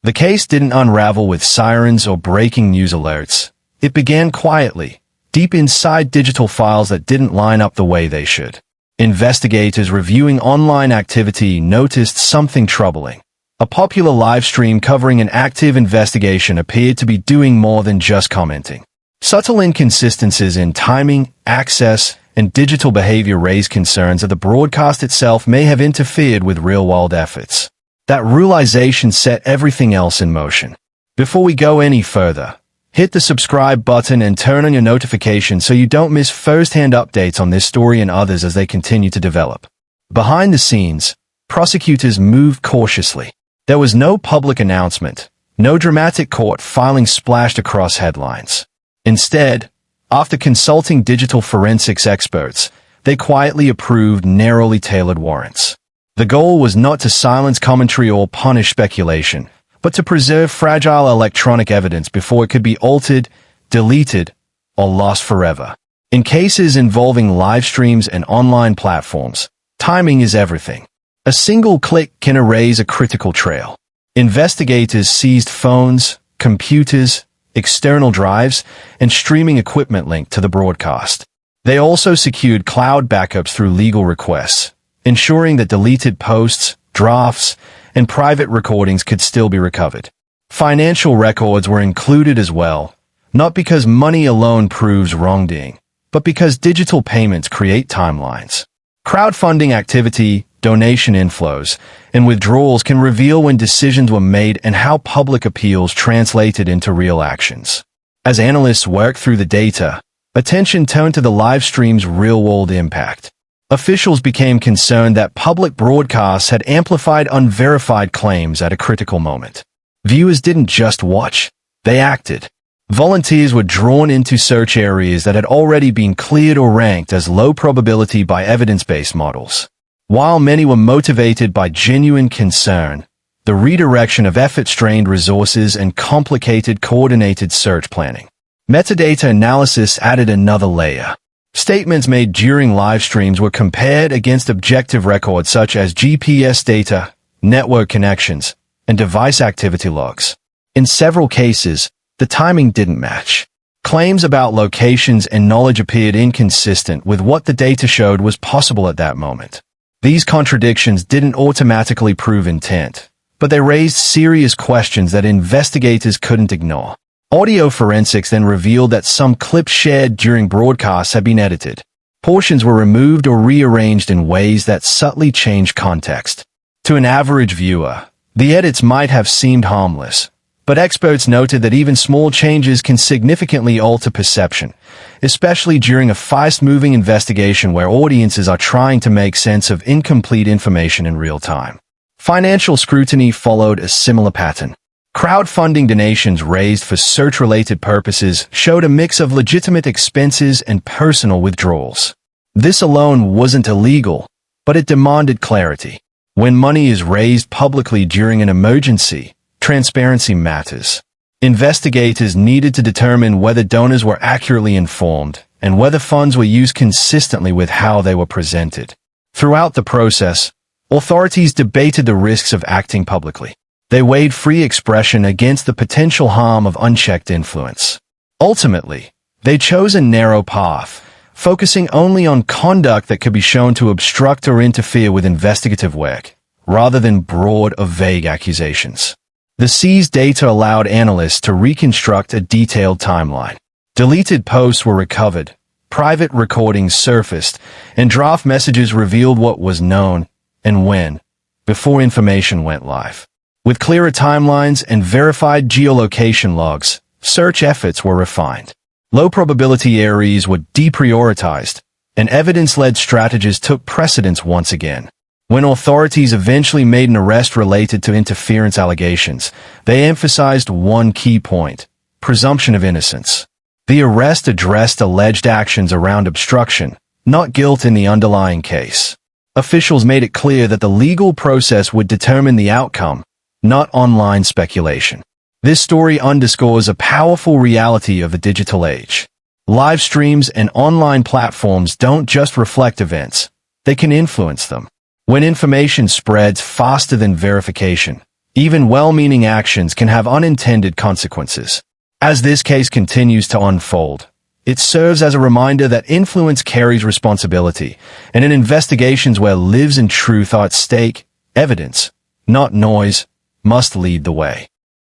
The case didn't unravel with sirens or breaking news alerts. It began quietly, deep inside digital files that didn't line up the way they should. Investigators reviewing online activity noticed something troubling. A popular live stream covering an active investigation appeared to be doing more than just commenting. Subtle inconsistencies in timing, access, and digital behavior raised concerns that the broadcast itself may have interfered with real-world efforts. That realization set everything else in motion. Before we go any further, hit the subscribe button and turn on your notifications so you don't miss first-hand updates on this story and others as they continue to develop. Behind the scenes, prosecutors moved cautiously. There was no public announcement, no dramatic court filing splashed across headlines. Instead, after consulting digital forensics experts, they quietly approved narrowly tailored warrants. The goal was not to silence commentary or punish speculation, but to preserve fragile electronic evidence before it could be altered, deleted, or lost forever. In cases involving live streams and online platforms, timing is everything. A single click can erase a critical trail. Investigators seized phones, computers, external drives, and streaming equipment linked to the broadcast. They also secured cloud backups through legal requests, ensuring that deleted posts, drafts, and private recordings could still be recovered. Financial records were included as well, not because money alone proves wrongdoing, but because digital payments create timelines. Crowdfunding activity, donation inflows, and withdrawals can reveal when decisions were made and how public appeals translated into real actions. As analysts worked through the data, attention turned to the live stream's real-world impact. Officials became concerned that public broadcasts had amplified unverified claims at a critical moment. Viewers didn't just watch, they acted. Volunteers were drawn into search areas that had already been cleared or ranked as low probability by evidence-based models. While many were motivated by genuine concern, the redirection of effort strained resources and complicated coordinated search planning. Metadata analysis added another layer. Statements made during live streams were compared against objective records such as GPS data, network connections, and device activity logs. In several cases, the timing didn't match. Claims about locations and knowledge appeared inconsistent with what the data showed was possible at that moment. These contradictions didn't automatically prove intent, but they raised serious questions that investigators couldn't ignore. Audio forensics then revealed that some clips shared during broadcasts had been edited. Portions were removed or rearranged in ways that subtly changed context. To an average viewer, the edits might have seemed harmless, but experts noted that even small changes can significantly alter perception, especially during a fast-moving investigation where audiences are trying to make sense of incomplete information in real time. Financial scrutiny followed a similar pattern. Crowdfunding donations raised for search-related purposes showed a mix of legitimate expenses and personal withdrawals. This alone wasn't illegal, but it demanded clarity. When money is raised publicly during an emergency, transparency matters. Investigators needed to determine whether donors were accurately informed and whether funds were used consistently with how they were presented. Throughout the process, authorities debated the risks of acting publicly. They weighed free expression against the potential harm of unchecked influence. Ultimately, they chose a narrow path, focusing only on conduct that could be shown to obstruct or interfere with investigative work, rather than broad or vague accusations. The seized data allowed analysts to reconstruct a detailed timeline. Deleted posts were recovered, private recordings surfaced, and draft messages revealed what was known and when, before information went live. With clearer timelines and verified geolocation logs, search efforts were refined. Low-probability areas were deprioritized, and evidence-led strategies took precedence once again. When authorities eventually made an arrest related to interference allegations, they emphasized one key point: presumption of innocence. The arrest addressed alleged actions around obstruction, not guilt in the underlying case. Officials made it clear that the legal process would determine the outcome, not online speculation. This story underscores a powerful reality of the digital age. Live streams and online platforms don't just reflect events, they can influence them. When information spreads faster than verification, Even well-meaning actions can have unintended consequences. As this case continues to unfold, it serves as a reminder that influence carries responsibility, and in investigations where lives and truth are at stake, evidence, not noise, must lead the way.